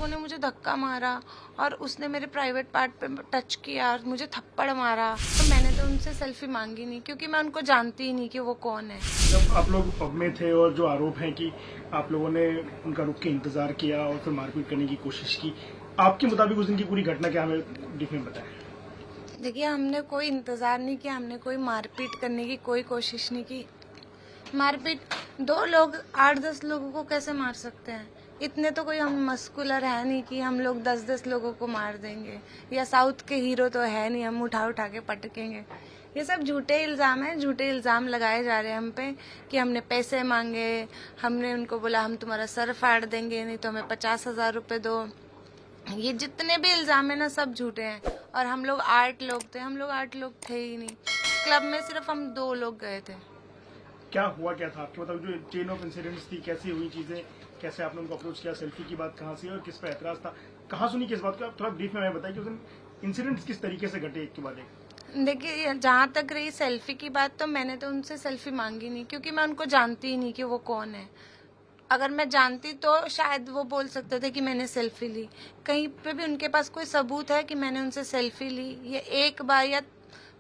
लोगों ने मुझे धक्का मारा और उसने मेरे प्राइवेट पार्ट पे टच किया और मुझे थप्पड़ मारा। तो मैंने तो उनसे सेल्फी मांगी नहीं, क्योंकि मैं उनको जानती ही नहीं कि वो कौन है। जब आप लोग पब में थे और जो आरोप है कि आप लोगों ने उनका रुक के इंतजार किया और फिर मारपीट करने की कोशिश की, आपके मुताबिक उस दिन की पूरी घटना क्या हमें ब्रीफ में बताएं। देखिए, हमने कोई इंतजार नहीं किया, हमने कोई मारपीट करने की कोई कोशिश नहीं की। मारपीट 2 लोग 8-10 लोगों को कैसे मार सकते हैं? इतने तो कोई हम मस्कुलर है नहीं कि हम लोग 10-10 लोगों को मार देंगे, या साउथ के हीरो तो है नहीं हम उठा उठा के पटकेंगे। ये सब झूठे इल्ज़ाम हैं, झूठे इल्ज़ाम लगाए जा रहे हैं हम पे कि हमने पैसे मांगे, हमने उनको बोला हम तुम्हारा सर फाड़ देंगे, नहीं तो हमें 50,000 रुपये दो। ये जितने भी इल्ज़ाम है ना, सब झूठे हैं। और हम लोग 8 लोग थे, हम लोग 8 लोग थे ही नहीं। क्लब में सिर्फ हम 2 लोग गए थे। क्या हुआ क्या था आपके मतलब जो चेन ऑफ इंसिडेंट्स थी, कैसी हुई चीजें, कैसे आपने उनको अप्रोच किया, सेल्फी की बात कहाँ से और किस पर ऐतराज था, कहाँ सुनी किस बात को, आप थोड़ा ब्रीफ में हमें बताइए कि उस दिन इंसिडेंट्स किस तरीके से घटे एक के बाद एक। देखिए, जहाँ तक रही सेल्फी की बात, तो मैंने तो उनसे सेल्फी मांगी नहीं, क्योंकि मैं उनको जानती ही नहीं कि वो कौन है। अगर मैं जानती तो शायद वो बोल सकते थे कि मैंने सेल्फी ली। कहीं पे भी उनके पास कोई सबूत है कि मैंने उनसे सेल्फी ली? ये एक बार या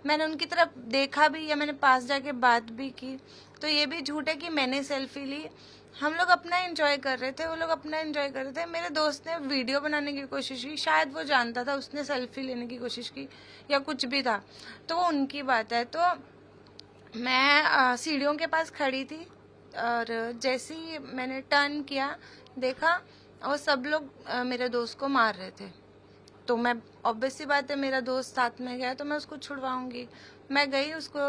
मैंने उनकी तरफ देखा भी या मैंने पास जाके बात भी की, तो ये भी झूठ है कि मैंने सेल्फी ली। हम लोग अपना एंजॉय कर रहे थे, वो लोग अपना एंजॉय कर रहे थे। मेरे दोस्त ने वीडियो बनाने की कोशिश की, शायद वो जानता था, उसने सेल्फी लेने की कोशिश की या कुछ भी था, तो वो उनकी बात है। तो मैं सीढ़ियों के पास खड़ी थी और जैसे ही मैंने टर्न किया, देखा और सब लोग मेरे दोस्त को मार रहे थे। तो मैं, ऑब्वियस सी बात है, मेरा दोस्त साथ में गया तो मैं उसको छुड़वाऊंगी। मैं गई, उसको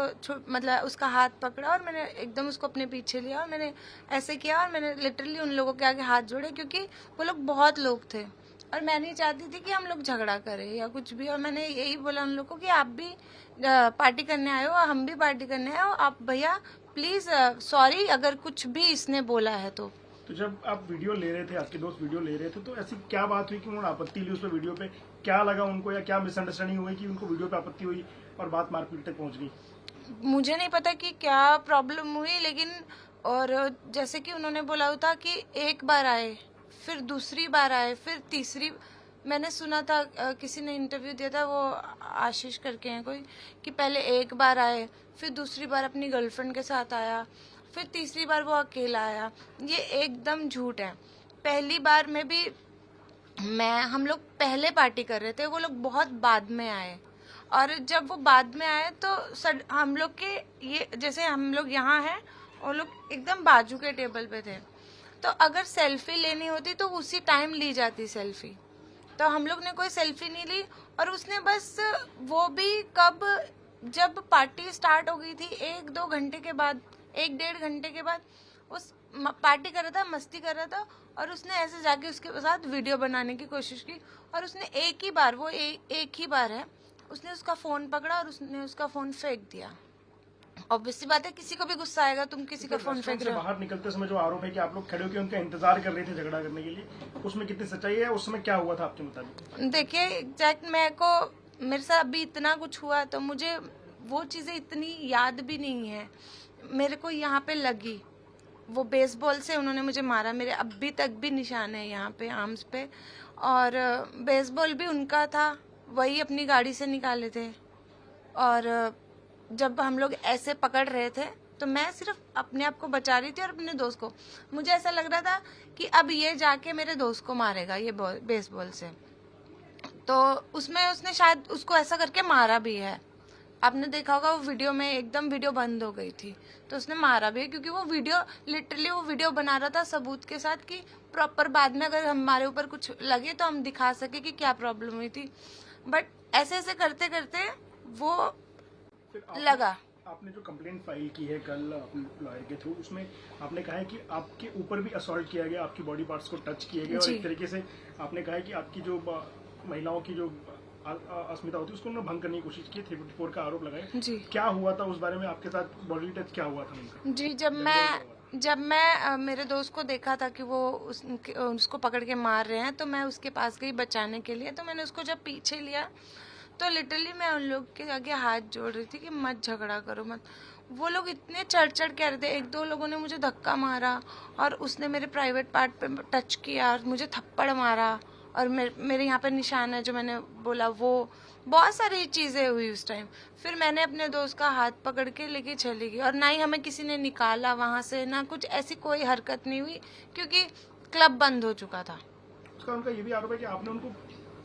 मतलब उसका हाथ पकड़ा और मैंने एकदम उसको अपने पीछे लिया और मैंने ऐसे किया और मैंने लिटरली उन लोगों के आगे हाथ जोड़े, क्योंकि वो लोग बहुत लोग थे और मैं नहीं चाहती थी कि हम लोग झगड़ा करें या कुछ भी। और मैंने यही बोला उन लोगों को कि आप भी पार्टी करने आए हो, हम भी पार्टी करने आए हो, आप भैया प्लीज सॉरी अगर कुछ भी इसने बोला है तो। तो जब आप वीडियो ले रहे थे, आपके दोस्त वीडियो ले रहे थे, तो ऐसी क्या बात हुई कि उन्होंने आपत्ति ली उस पर वीडियो पे? क्या लगा उनको या क्या मिसअंडरस्टैंडिंग हुई कि उनको वीडियो पे आपत्ति हुई और बात मारपीट तक पहुंच गई? मुझे नहीं पता कि क्या प्रॉब्लम हुई, लेकिन और जैसे कि उन्होंने बोला था कि एक बार आए, फिर दूसरी बार आए, फिर तीसरी। मैंने सुना था, किसी ने इंटरव्यू दिया था, वो आशीष करके हैं कोई, कि पहले एक बार आए, फिर दूसरी बार अपनी गर्लफ्रेंड के साथ आया, फिर तीसरी बार वो अकेला आया। ये एकदम झूठ है। पहली बार में भी हम लोग पहले पार्टी कर रहे थे, वो लोग बहुत बाद में आए। और जब वो बाद में आए तो हम लोग के ये, जैसे हम लोग यहाँ हैं और लोग एकदम बाजू के टेबल पे थे, तो अगर सेल्फी लेनी होती तो उसी टाइम ली जाती सेल्फी। तो हम लोग ने कोई सेल्फी नहीं ली और उसने बस, वो भी कब, जब पार्टी स्टार्ट हो गई थी 1-2 घंटे के बाद, 1-1.5 घंटे के बाद, उस पार्टी कर रहा था, मस्ती कर रहा था और उसने ऐसे जाके उसके साथ वीडियो बनाने की कोशिश की। और उसने एक ही बार, वो एक ही बार है, उसने उसका फोन पकड़ा और उसने उसका फोन फेंक दिया। ऑब्वियसली बात है, किसी को भी गुस्सा आएगा, तुम किसी का फोन फेंक रहे हो। बाहर निकलते समय जो आरोप है कि आप लोग खड़े होकर उनका इंतजार कर रहे थे झगड़ा करने के लिए, उसमें कितनी सच्चाई है? उस समय क्या हुआ था आपके मुताबिक? देखिए, एग्जैक्ट मेरे साथ अभी इतना कुछ हुआ तो मुझे वो चीजें इतनी याद भी नहीं है। मेरे को यहाँ पे लगी, वो बेसबॉल से उन्होंने मुझे मारा, मेरे अभी तक भी निशान है यहाँ पे आर्म्स पे। और बेसबॉल भी उनका था, वही अपनी गाड़ी से निकाले थे। और जब हम लोग ऐसे पकड़ रहे थे तो मैं सिर्फ अपने आप को बचा रही थी और अपने दोस्त को। मुझे ऐसा लग रहा था कि अब ये जाके मेरे दोस्त को मारेगा ये बेसबॉल से। तो उसमें उसने शायद उसको ऐसा करके मारा भी है। आपने देखा होगा वो वीडियो में, एकदम वीडियो बंद हो गई थी तो उसने मारा भी है, क्योंकि वो वीडियो लिटरली वो वीडियो बना रहा था सबूत के साथ कि प्रॉपर बाद में अगर हमारे ऊपर कुछ लगे तो हम दिखा सके कि क्या प्रॉब्लम हुई थी। बट ऐसे ऐसे करते करते वो लगा। आपने जो कंप्लेंट फाइल की है कल अपने लॉयर के थ्रू, उसमें आपने कहा है कि आपके ऊपर भी असॉल्ट किया गया, आपकी बॉडी पार्ट्स को टच किए गए और एक तरीके से आपने कहा है कि आपकी जो महिलाओं की जो अस्मिता होती है उसको उन्होंने भंग करने की कोशिश की, 354 का आरोप लगाया। जी, क्या हुआ था उस बारे में? आपके साथ बॉडी टच क्या हुआ था उनका? जी, जब मैं मेरे दोस्त को देखा था कि वो उसको पकड़ के मार रहे हैं, तो मैं उसके पास गई बचाने के लिए। तो मैंने उसको जब पीछे लिया तो लिटरली मैं उन लोग के आगे हाथ जोड़ रही थी कि मत झगड़ा करो मत। वो लोग इतने चढ़ कह रहे थे। 1-2 लोगों ने मुझे धक्का मारा और उसने मेरे प्राइवेट पार्ट पे टच किया और मुझे थप्पड़ मारा और मेरे यहाँ पर निशान है जो मैंने बोला, वो बहुत सारी चीज़ें हुई उस टाइम। फिर मैंने अपने दोस्त का हाथ पकड़ के लेके चली गई, और ना ही हमें किसी ने निकाला वहाँ से, ना कुछ ऐसी कोई हरकत नहीं हुई, क्योंकि क्लब बंद हो चुका था। उसका उनका ये भी आरोप है कि आपने उनको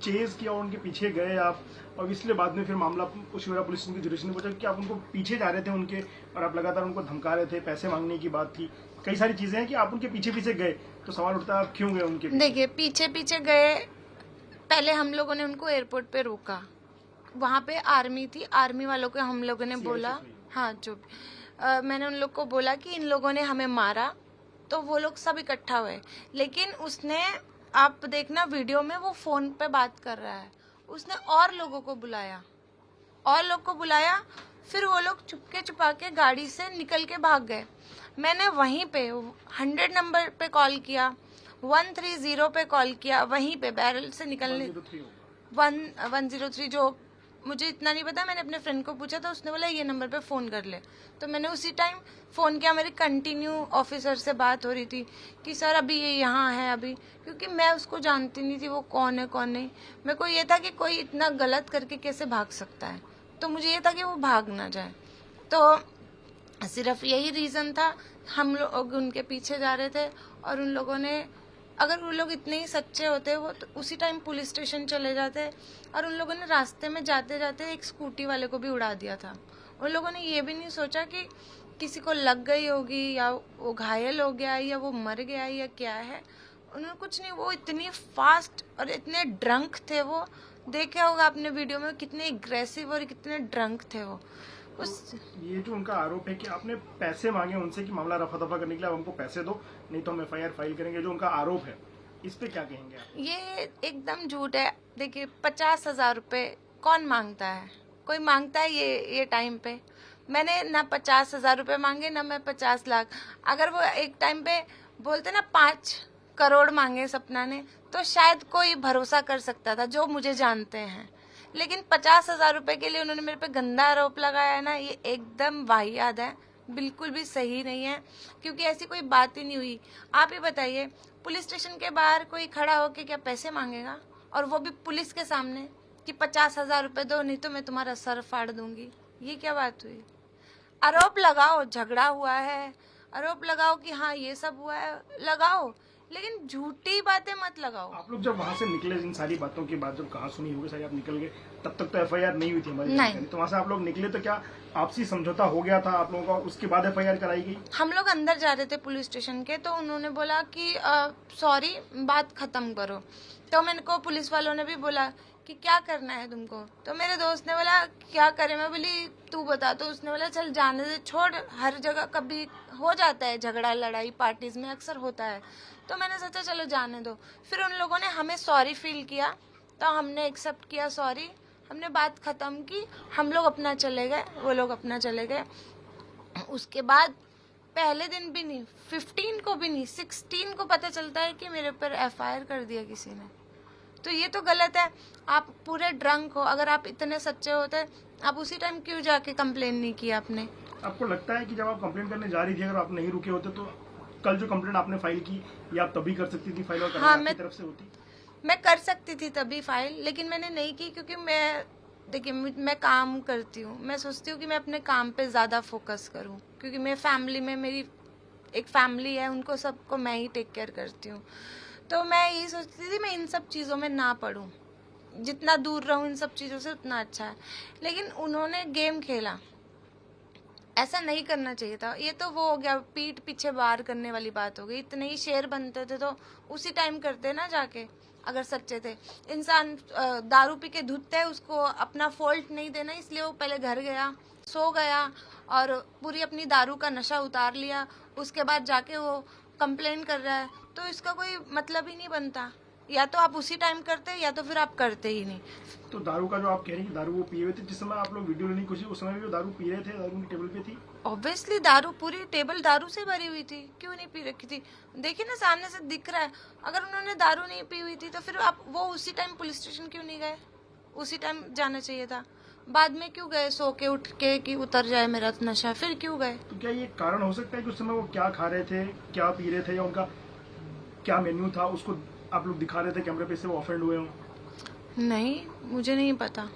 चेज किया और उनके पीछे गए आप, और इसलिए बाद में फिर मामला शिवरा पुलिस की जुडिशल ने पूछा कि आप उनको पीछे जा रहे थे उनके, और आप लगातार उनको धमका रहे थे, पैसे मांगने की बात थी, कई सारी चीजें हैं कि आप उनके पीछे पीछे गए। तो सवाल उठता है आप क्यों गए उनके पीछे? देखिए, पीछे पीछे गए, पहले हम लोगों ने उनको एयरपोर्ट पे रोका, वहाँ पे आर्मी थी, आर्मी वालों को हम लोगों ने बोला, हाँ जो मैंने उन लोग को बोला कि इन लोगों ने हमें मारा, तो वो लोग सब इकट्ठा हुए। लेकिन उसने, आप देखना वीडियो में, वो फोन पे बात कर रहा है, उसने और लोगों को बुलाया, फिर वो लोग चुपके छुपा के गाड़ी से निकल के भाग गए। मैंने वहीं पे 100 नंबर पे कॉल किया, 130 पे कॉल किया, वहीं पे बैरल से निकलने 103, जो मुझे इतना नहीं पता, मैंने अपने फ्रेंड को पूछा था, उसने बोला ये नंबर पे फ़ोन कर ले। तो मैंने उसी टाइम फ़ोन किया, मेरी कंटिन्यू ऑफिसर से बात हो रही थी कि सर अभी ये यहाँ है अभी, क्योंकि मैं उसको जानती नहीं थी वो कौन है कौन नहीं। मेरे को ये था कि कोई इतना गलत करके कैसे भाग सकता है, तो मुझे ये था कि वो भाग ना जाए। तो सिर्फ यही रीज़न था, हम लोग उनके पीछे जा रहे थे, और उन लोगों ने, अगर वो लोग इतने ही सच्चे होते वो तो उसी टाइम पुलिस स्टेशन चले जाते। और उन लोगों ने रास्ते में जाते जाते एक स्कूटी वाले को भी उड़ा दिया था। उन लोगों ने ये भी नहीं सोचा कि किसी को लग गई होगी, या वो घायल हो गया, या वो मर गया, या क्या है। उन्होंने कुछ नहीं, वो इतनी फास्ट और इतने ड्रंक थे, वो देखा होगा आपने वीडियो में, कितने एग्रेसिव और कितने ड्रंक थे वो। ये जो उनका आरोप है कि आपने पैसे मांगे उनसे कि मामला रफा दफा करने के लिए, आप हमको पैसे दो नहीं तो हम FIR फाइल करेंगे, जो उनका आरोप है, इस पे क्या कहेंगे आप? ये एकदम झूठ है। देखिए, 50,000 रुपये कौन मांगता है? कोई मांगता है ये टाइम पे? मैंने ना 50,000 रुपये मांगे, ना मैं 50 लाख। अगर वो एक टाइम पे बोलते ना 5 करोड़ मांगे सपना ने, तो शायद कोई भरोसा कर सकता था, जो मुझे जानते हैं। लेकिन 50,000 रुपये के लिए उन्होंने मेरे पे गंदा आरोप लगाया है ना, ये एकदम वाहियात है, बिल्कुल भी सही नहीं है, क्योंकि ऐसी कोई बात ही नहीं हुई। आप ही बताइए, पुलिस स्टेशन के बाहर कोई खड़ा होके क्या पैसे मांगेगा? और वो भी पुलिस के सामने कि 50,000 रुपये दो नहीं तो मैं तुम्हारा सर फाड़ दूंगी। ये क्या बात हुई? आरोप लगाओ, झगड़ा हुआ है, आरोप लगाओ कि हाँ ये सब हुआ है, लगाओ, लेकिन झूठी बातें मत लगाओ। आप लोग जब वहाँ से निकले, इन सारी बातों की बात जब कहा सुनी होगी, शायद आप निकल गए, तब तक तो FIR नहीं हुई थी हमारी जानकारी। तो वहाँ से आप लोग निकले तो क्या आपसी समझौता हो गया था आप लोगों का, उसके बाद FIR कराई गई? हम लोग अंदर जा रहे थे पुलिस स्टेशन के, तो उन्होंने बोला कि सॉरी, बात खत्म करो। तो मैंने को पुलिस वालों ने भी बोला कि क्या करना है तुमको? तो मेरे दोस्त ने बोला क्या करें? मैं बोली तू बता। तो उसने बोला चल जाने दे, छोड़, हर जगह कभी हो जाता है झगड़ा लड़ाई, पार्टीज में अक्सर होता है। तो मैंने सोचा चलो जाने दो। फिर उन लोगों ने हमें सॉरी फील किया, तो हमने एक्सेप्ट किया सॉरी, हमने बात खत्म की, हम लोग अपना चले गए, वो लोग अपना चले गए। उसके बाद पहले दिन भी नहीं, 15 को भी नहीं, 16 को पता चलता है कि मेरे ऊपर FIR कर दिया किसी ने। तो ये तो गलत है। आप पूरे ड्रंक हो, अगर आप इतने सच्चे होते आप उसी टाइम क्यों जाके कंप्लेन नहीं किया आपने? आपको लगता है कि जब आप कंप्लेन करने जा रही थी, अगर आप नहीं रुके होते तो कल जो कंप्लेन आपने फाइल की, ये आप तभी कर सकती थी फाइल, और हाँ, आपकी तरफ से होती? मैं कर सकती थी तभी फाइल, लेकिन मैंने नहीं की, क्योंकि देखिए मैं काम करती हूँ, मैं सोचती हूँ कि मैं अपने काम पे ज़्यादा फोकस करूँ, क्योंकि मेरी फैमिली में, मेरी एक फैमिली है, उनको सबको मैं ही टेक केयर करती हूँ। तो मैं यही सोचती थी मैं इन सब चीज़ों में ना पढूं, जितना दूर रहूं इन सब चीज़ों से उतना अच्छा है। लेकिन उन्होंने गेम खेला, ऐसा नहीं करना चाहिए था। ये तो वो हो गया, पीठ पीछे वार करने वाली बात हो गई। इतने ही शेर बनते थे तो उसी टाइम करते ना जाके, अगर सच्चे थे। इंसान दारू पी के धुतता है, उसको अपना फॉल्ट नहीं देना, इसलिए वो पहले घर गया, सो गया और पूरी अपनी दारू का नशा उतार लिया, उसके बाद जाके वो कंप्लेन कर रहा है। तो इसका कोई मतलब ही नहीं बनता। या तो आप उसी टाइम करते, या तो फिर आप करते ही नहीं। तो दारू का जो आप कह रही हैं, दारू वो पिए हुए थे जिस समय आप लोग वीडियो लेने की कोशिश, उस समय भी वो दारू पी रहे थे, दारू की टेबल पे थी? ऑब्वियसली दारू, पूरी टेबल दारू से भरी हुई थी, क्यों नहीं पी रखी थी? देखिए ना, सामने से दिख रहा है। अगर उन्होंने दारू नहीं पी हुई थी तो फिर आप वो उसी टाइम पुलिस स्टेशन क्यों नहीं गए? उसी टाइम जाना चाहिए था। बाद में क्यों गए सो के उठ के कि उतर जाए मेरा नशा? फिर क्यों गए? तो क्या ये कारण हो सकता है कि उस समय वो क्या खा रहे थे, क्या पी रहे थे, या उनका क्या मेन्यू था, उसको आप लोग दिखा रहे थे कैमरे पे, से वो ऑफेंड हुए हों? नहीं, मुझे नहीं पता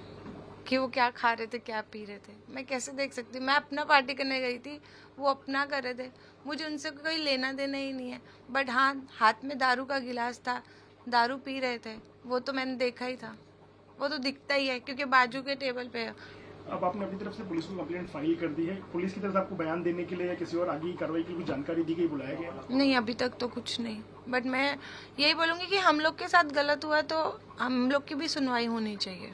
कि वो क्या खा रहे थे, क्या पी रहे थे। मैं कैसे देख सकती हूँ? मैं अपना पार्टी करने गई थी, वो अपना कर रहे थे, मुझे उनसे कोई लेना देना ही नहीं है। बट हाँ, हाथ में दारू का गिलास था, दारू पी रहे थे, वो तो मैंने देखा ही था, वो तो दिखता ही है क्योंकि बाजू के टेबल पे है। अब आपने अपनी तरफ से पुलिस को कंप्लेंट फाइल कर दी है, पुलिस की तरफ से आपको बयान देने के लिए या किसी और आगे की कार्रवाई की कुछ जानकारी दी गई, बुलाया गया? नहीं, अभी तक तो कुछ नहीं। बट मैं यही बोलूँगी कि हम लोग के साथ गलत हुआ तो हम लोग की भी सुनवाई होनी चाहिए।